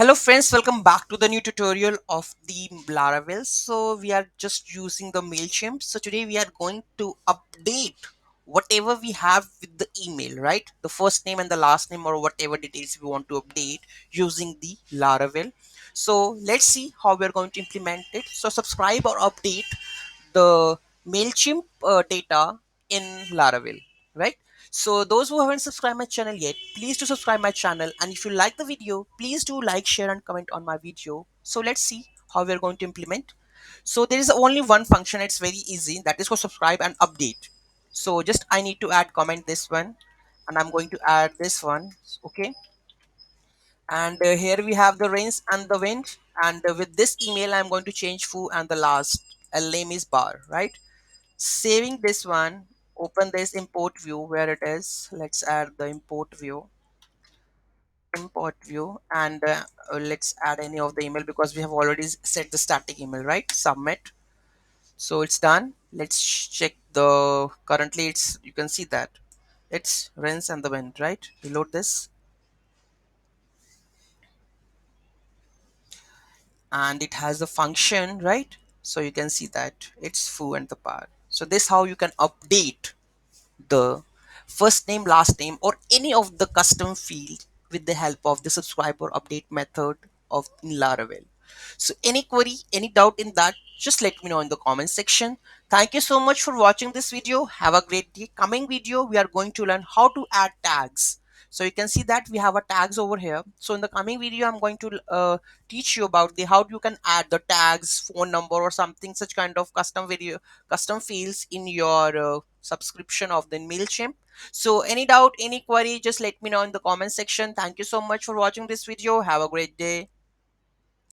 Hello friends, welcome back to the new tutorial of the Laravel. So we are just using the Mailchimp. So today we are going to update whatever we have with the email, right? The first name and the last name or whatever details we want to update using the Laravel. So let's see how we're going to implement it. So subscribe or update the Mailchimp data in Laravel, right? So those who haven't subscribed my channel yet, please do subscribe my channel. And if you like the video, please do like, share, and comment on my video. So let's see how we're going to implement. So there is only one function. It's very easy. That is for subscribe and update. So just I need to add comment this one, and I'm going to add this one. Okay. And here we have the rains and the wind. And with this email, I'm going to change foo and the last name is bar, right? Saving this one, open this import view where it is. Let's add the import view, and let's add any of the email because we have already set the static email, right? Submit. So it's done. Let's check the currently it's you can see that it's rinse and the wind, right? Reload this, and it has the function, right? So you can see that it's foo and the par. So this how you can update the first name, last name, or any of the custom field with the help of the subscriber update method of in Laravel. So any query, any doubt in that, just let me know in the comment section. Thank you so much for watching this video. Have a great day. Coming video, we are going to learn how to add tags. So you can see that we have a tags over here. So in the coming video, I'm going to teach you about the how you can add the tags, phone number, or something such kind of custom fields in your subscription of the Mailchimp. So any doubt, any query, just let me know in the comment section. Thank you so much for watching this video. Have a great day.